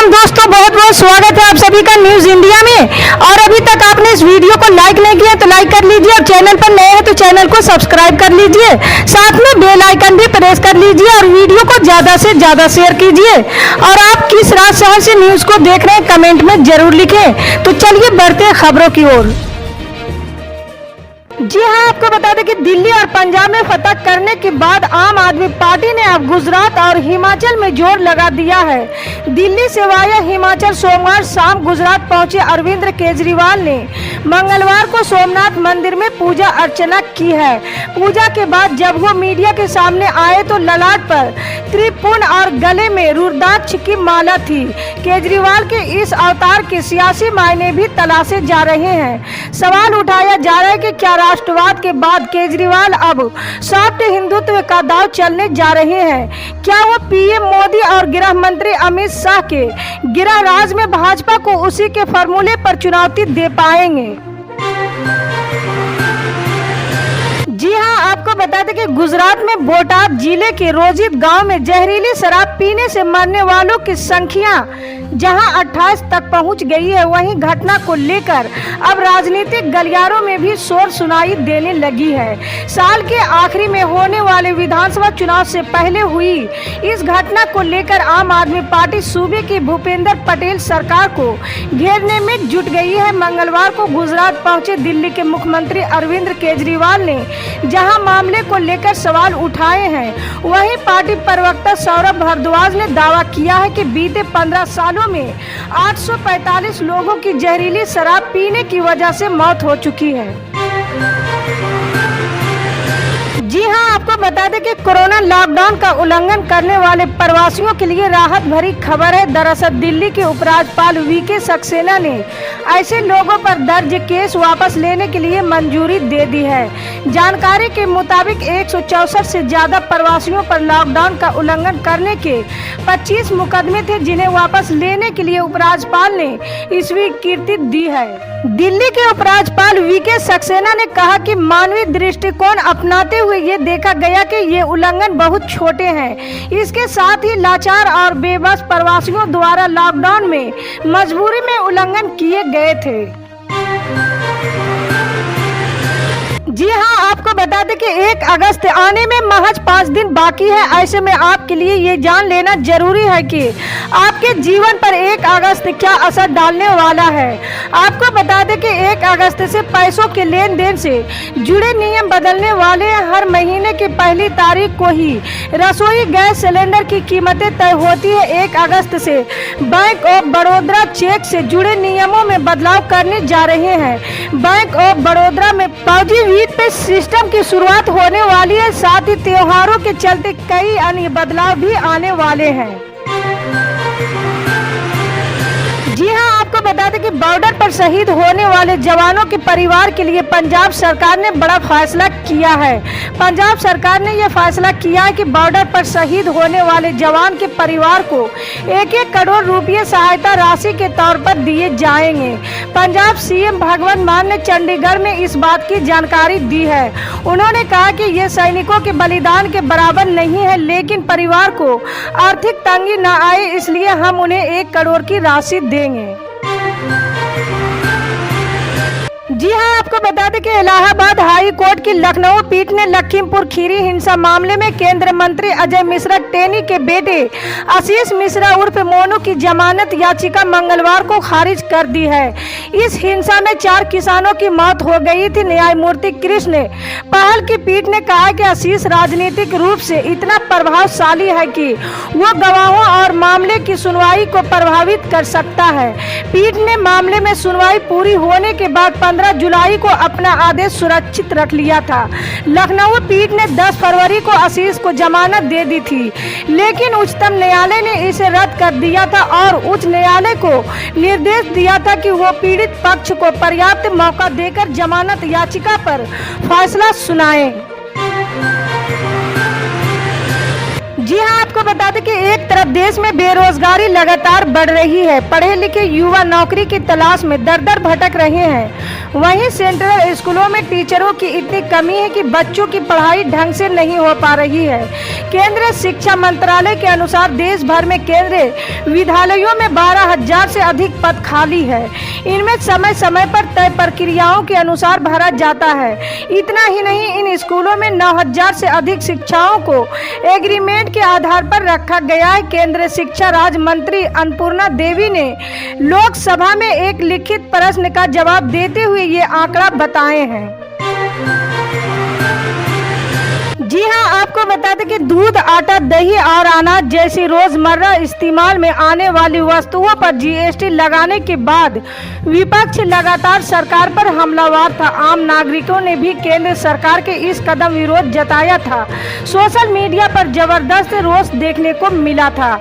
राम दोस्तों, बहुत बहुत स्वागत है आप सभी का न्यूज इंडिया में। और अभी तक आपने इस वीडियो को लाइक नहीं किया तो लाइक कर लीजिए, और चैनल पर नए हैं तो चैनल को सब्सक्राइब कर लीजिए, साथ में बेल आइकन भी प्रेस कर लीजिए और वीडियो को ज्यादा से ज्यादा शेयर कीजिए। और आप किस राज्य शहर से न्यूज को देख रहे हैं कमेंट में जरूर लिखें। तो चलिए बढ़ते हैं खबरों की ओर। जी हाँ, आपको बता दें कि दिल्ली और पंजाब में फतह करने के बाद आम आदमी पार्टी ने अब गुजरात और हिमाचल में जोर लगा दिया है। दिल्ली से वाया हिमाचल सोमवार शाम गुजरात पहुंचे अरविंद केजरीवाल ने मंगलवार को सोमनाथ मंदिर में पूजा अर्चना की है। पूजा के बाद जब वो मीडिया के सामने आए तो ललाट पर त्रिपुंड और गले में रुद्राक्ष की माला थी। केजरीवाल के इस अवतार के सियासी मायने भी तलाशे जा रहे हैं। सवाल उठाया जा रहा है कि क्या राष्ट्रवाद के बाद केजरीवाल अब सॉफ्ट हिंदुत्व का दाव चलने जा रहे हैं? क्या वो पीएम मोदी और गृह मंत्री अमित शाह के गृह राज में भाजपा को उसी के फॉर्मूले पर चुनौती दे पाएंगे? जी हाँ, आपको बता दें कि गुजरात में बोटाद जिले के रोजित गांव में जहरीली शराब पीने से मरने वालों की संख्या जहां 28 तक पहुंच गई है, वहीं घटना को लेकर अब राजनीतिक गलियारों में भी शोर सुनाई देने लगी है। साल के आखिरी में होने वाले विधानसभा चुनाव से पहले हुई इस घटना को लेकर आम आदमी पार्टी सूबे की भूपेंद्र पटेल सरकार को घेरने में जुट गई है। मंगलवार को गुजरात पहुंचे दिल्ली के मुख्यमंत्री अरविंद केजरीवाल ने जहां मामले को लेकर सवाल उठाए हैं, वहीं पार्टी प्रवक्ता सौरभ भारद्वाज ने दावा किया है कि बीते 15 सालों में 845 लोगों की जहरीली शराब पीने की वजह से मौत हो चुकी है। जी हाँ, आपको बता दें कि कोरोना लॉकडाउन का उल्लंघन करने वाले प्रवासियों के लिए राहत भरी खबर है। दरअसल दिल्ली के उपराज्यपाल वीके सक्सेना ने ऐसे लोगों पर दर्ज केस वापस लेने के लिए मंजूरी दे दी है। जानकारी के मुताबिक 164 से ज्यादा प्रवासियों पर लॉकडाउन का उल्लंघन करने के 25 मुकदमे थे, जिन्हें वापस लेने के लिए उपराज्यपाल ने स्वीकृति दी है। दिल्ली के उपराज्यपाल वीके सक्सेना ने कहा कि मानवीय दृष्टिकोण अपनाते हुए ये देखा गया कि ये उल्लंघन बहुत छोटे हैं। इसके साथ ही लाचार और बेबस प्रवासियों द्वारा लॉकडाउन में मजबूरी में उल्लंघन किए गए थे। जी हाँ, आपको बता दें कि 1 अगस्त आने में महज 5 दिन बाकी है। ऐसे में आपके लिए ये जान लेना जरूरी है कि आपके जीवन पर 1 अगस्त क्या असर डालने वाला है। आपको बता दें कि 1 अगस्त से पैसों के लेन देन से जुड़े नियम बदलने वाले हैं। हर महीने की पहली तारीख को ही रसोई गैस सिलेंडर की कीमतें तय होती है। 1 अगस्त से बैंक ऑफ बड़ौदा चेक से जुड़े नियमों में बदलाव करने जा रहे हैं। बैंक ऑफ बड़ौदा में फौजी पे सिस्टम की शुरुआत होने वाली है। साथ ही त्योहारों के चलते कई अन्य बदलाव भी आने वाले हैं। जी हाँ, आपको बता दें कि बॉर्डर पर शहीद होने वाले जवानों के परिवार के लिए पंजाब सरकार ने बड़ा फैसला किया है। पंजाब सरकार ने यह फैसला किया है कि बॉर्डर पर शहीद होने वाले जवान के परिवार को 1-1 करोड़ रुपये सहायता राशि के तौर पर दिए जाएंगे। पंजाब सीएम भगवंत मान ने चंडीगढ़ में इस बात की जानकारी दी है। उन्होंने कहा कि ये सैनिकों के बलिदान के बराबर नहीं है, लेकिन परिवार को आर्थिक तंगी न आए इसलिए हम उन्हें 1 करोड़ की राशि देंगे। जी हाँ, आपको बता दें कि इलाहाबाद हाई कोर्ट की लखनऊ पीठ ने लखीमपुर खीरी हिंसा मामले में केंद्रीय मंत्री अजय मिश्रा टेनी के बेटे आशीष मिश्रा उर्फ मोनू की जमानत याचिका मंगलवार को खारिज कर दी है। इस हिंसा में 4 किसानों की मौत हो गई थी। न्यायमूर्ति कृष्ण पहल की पीठ ने कहा कि आशीष राजनीतिक रूप से इतना प्रभावशाली है कि वो गवाहों और मामले की सुनवाई को प्रभावित कर सकता है। पीठ ने मामले में सुनवाई पूरी होने के बाद 15 जुलाई को अपना आदेश सुरक्षित रख लिया था। लखनऊ पीठ ने 10 फरवरी को आशीष को जमानत दे दी थी, लेकिन उच्चतम न्यायालय ने इसे रद्द कर दिया था और उच्च न्यायालय को निर्देश दिया था कि वो पीड़ित पक्ष को पर्याप्त मौका देकर जमानत याचिका पर फैसला सुनाए। जी हाँ, आपको बता दें कि एक तरफ देश में बेरोजगारी लगातार बढ़ रही है, पढ़े लिखे युवा नौकरी की तलाश में दर दर भटक रहे हैं। वहीं सेंट्रल स्कूलों में टीचरों की इतनी कमी है कि बच्चों की पढ़ाई ढंग से नहीं हो पा रही है। केंद्रीय शिक्षा मंत्रालय के अनुसार देश भर में केंद्रीय विद्यालयों में 12,000 से अधिक पद खाली है। इनमें समय समय पर तय प्रक्रियाओं के अनुसार भरा जाता है। इतना ही नहीं, इन स्कूलों में 9,000 से अधिक शिक्षाओं को एग्रीमेंट के आधार पर रखा गया है। केंद्रीय शिक्षा राज्य मंत्री अन्नपूर्णा देवी ने लोकसभा में एक लिखित प्रश्न का जवाब देते हुए ये आंकड़ा बताए हैं। जी हाँ, आपको बता दें कि दूध, आटा, दही और अनाज जैसी रोजमर्रा इस्तेमाल में आने वाली वस्तुओं पर जीएसटी लगाने के बाद विपक्ष लगातार सरकार पर हमलावर था। आम नागरिकों ने भी केंद्र सरकार के इस कदम विरोध जताया था। सोशल मीडिया पर जबरदस्त रोष देखने को मिला था।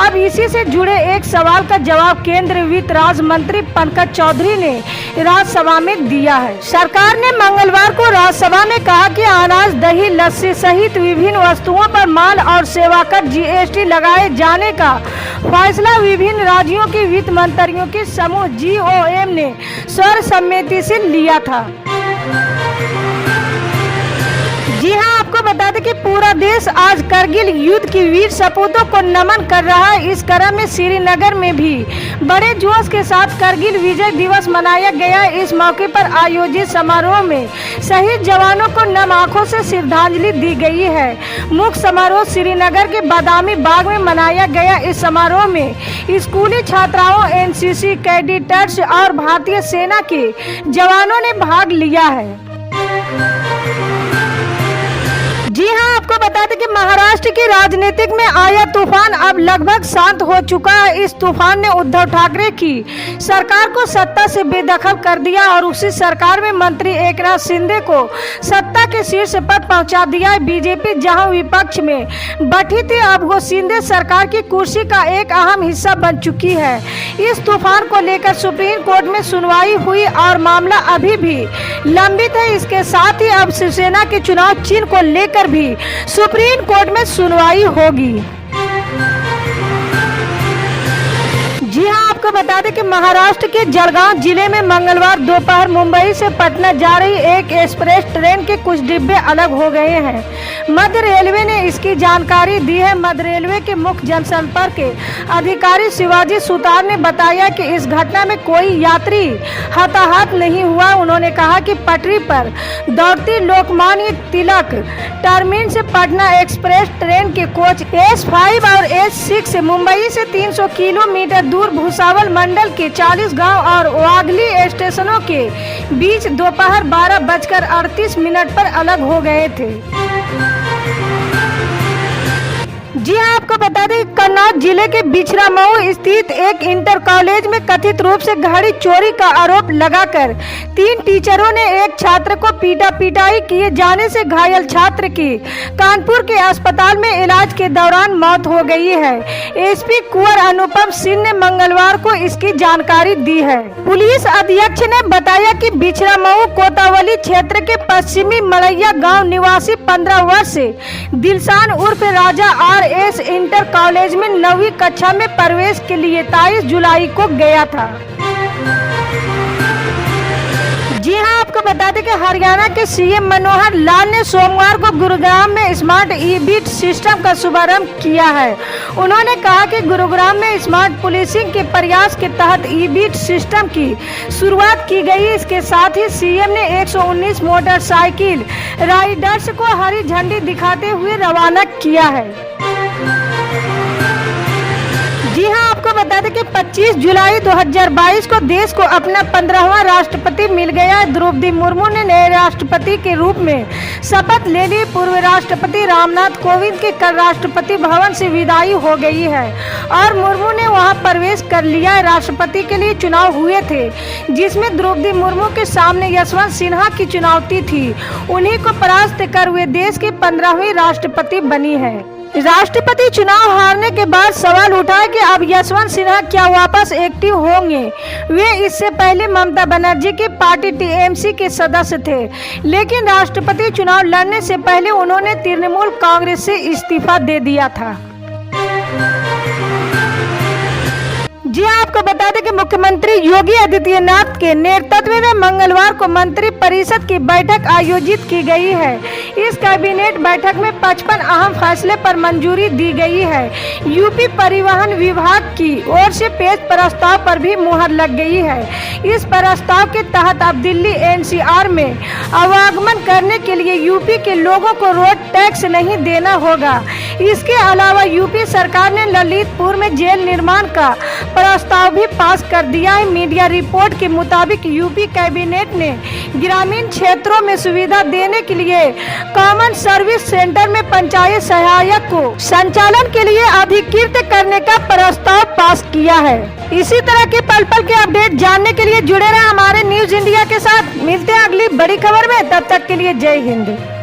अब इसी से जुड़े एक सवाल का जवाब केंद्रीय वित्त राज्य मंत्री पंकज चौधरी ने राज्यसभा में दिया है। सरकार ने मंगलवार को राज्यसभा में कहा कि अनाज, दही, लस्सी सहित विभिन्न वस्तुओं पर माल और सेवा कर जीएसटी लगाए जाने का फैसला विभिन्न राज्यों के वित्त मंत्रियों के समूह GOM ने सर्वसम्मति से लिया था। जी हाँ, आपको बता दें कि पूरा देश आज करगिल युद्ध की वीर सपूतों को नमन कर रहा है। इस क्रम में श्रीनगर में भी बड़े जोश के साथ करगिल विजय दिवस मनाया गया। इस मौके पर आयोजित समारोह में शहीद जवानों को नम आंखों से श्रद्धांजलि दी गई है। मुख्य समारोह श्रीनगर के बादामी बाग में मनाया गया। इस समारोह में स्कूली छात्राओं, NCC कैडेट्स और भारतीय सेना के जवानों ने भाग लिया है। जी हाँ, आपको बता दें कि महाराष्ट्र की राजनीतिक में आया तूफान अब लगभग शांत हो चुका है। इस तूफान ने उद्धव ठाकरे की सरकार को सत्ता से बेदखल कर दिया और उसी सरकार में मंत्री एकनाथ शिंदे को सत्ता के शीर्ष पर पहुंचा दिया है। बीजेपी जहां विपक्ष में बैठी थी, अब वो शिंदे सरकार की कुर्सी का एक अहम हिस्सा बन चुकी है। इस तूफान को लेकर सुप्रीम कोर्ट में सुनवाई हुई और मामला अभी भी लंबित है। इसके साथ ही अब शिवसेना के चुनाव चिन्ह को लेकर भी सुप्रीम कोर्ट में सुनवाई होगी। जी हाँ, आपको बता दें कि महाराष्ट्र के जलगांव जिले में मंगलवार दोपहर मुंबई से पटना जा रही एक एक्सप्रेस ट्रेन के कुछ डिब्बे अलग हो गए हैं। मध्य रेलवे ने इसकी जानकारी दी है। मध्य रेलवे के मुख्य जनसंपर्क अधिकारी शिवाजी सुतार ने बताया कि इस घटना में कोई यात्री हताहत नहीं हुआ। उन्होंने कहा कि पटरी पर दौड़ती लोकमान्य तिलक टर्मिनस से पटना एक्सप्रेस ट्रेन के कोच S5 और S6 मुंबई से 300 किलोमीटर दूर भुसावल मंडल के 40 गांव और वागली स्टेशनों के बीच दोपहर 12:38 पर अलग हो गए थे। जी हाँ, आपको बता दें कन्नौज जिले के बिछरा मऊ स्थित एक इंटर कॉलेज में कथित रूप से घड़ी चोरी का आरोप लगाकर 3 टीचरों ने एक छात्र को पिटाई किए जाने से घायल छात्र की कानपुर के अस्पताल में इलाज के दौरान मौत हो गई है। एसपी कुंवर अनुपम सिंह ने मंगलवार को इसकी जानकारी दी है। पुलिस अधीक्षक ने बताया कि बिछरा मऊ कोतावली क्षेत्र के पश्चिमी मलैया गाँव निवासी 15 वर्ष से दिलशान उर्फ राजा RS इंटर कॉलेज में 9वीं कक्षा में प्रवेश के लिए 23 जुलाई को गया था। जी हाँ, आपको बता दें कि हरियाणा के CM मनोहर लाल ने सोमवार को गुरुग्राम में स्मार्ट ई-बीट सिस्टम का शुभारंभ किया है। उन्होंने कहा कि गुरुग्राम में स्मार्ट पुलिसिंग के प्रयास के तहत ई-बीट सिस्टम की शुरुआत की गई। इसके साथ ही CM ने 119 मोटरसाइकिल राइडर्स को हरी झंडी दिखाते हुए रवाना किया है। जी हाँ, आपको बता दें कि 25 जुलाई 2022 को देश को अपना 15वां राष्ट्रपति मिल गया। द्रौपदी मुर्मू ने नए राष्ट्रपति के रूप में शपथ ले ली। पूर्व राष्ट्रपति रामनाथ कोविंद की कल राष्ट्रपति भवन से विदाई हो गई है और मुर्मू ने वहां प्रवेश कर लिया। राष्ट्रपति के लिए चुनाव हुए थे जिसमें द्रौपदी मुर्मू के सामने यशवंत सिन्हा की चुनौती थी। उन्हीं को परास्त कर वे देश की 15वीं राष्ट्रपति बनी है। राष्ट्रपति चुनाव हारने के बाद सवाल उठा है कि अब यशवंत सिन्हा क्या वापस एक्टिव होंगे। वे इससे पहले ममता बनर्जी की पार्टी टीएमसी के सदस्य थे, लेकिन राष्ट्रपति चुनाव लड़ने से पहले उन्होंने तृणमूल कांग्रेस से इस्तीफा दे दिया था। जी आपको बता दें कि मुख्यमंत्री योगी आदित्यनाथ के नेतृत्व में मंगलवार को मंत्री परिषद की बैठक आयोजित की गई है। इस कैबिनेट बैठक में 55 अहम फैसले पर मंजूरी दी गई है। यूपी परिवहन विभाग की ओर से पेश प्रस्ताव पर भी मुहर लग गई है। इस प्रस्ताव के तहत अब दिल्ली एनसीआर में आवागमन करने के लिए यूपी के लोगों को रोड टैक्स नहीं देना होगा। इसके अलावा यूपी सरकार ने ललितपुर में जेल निर्माण का प्रस्ताव भी पास कर दिया है। मीडिया रिपोर्ट के मुताबिक यूपी कैबिनेट ने ग्रामीण क्षेत्रों में सुविधा देने के लिए कॉमन सर्विस सेंटर में पंचायत सहायक को संचालन के लिए अधिकृत करने का प्रस्ताव पास किया है। इसी तरह के पल पल के अपडेट जानने के लिए जुड़े रहे हमारे न्यूज इंडिया के साथ। मिलते हैं अगली बड़ी खबर में, तब तक के लिए जय हिंद।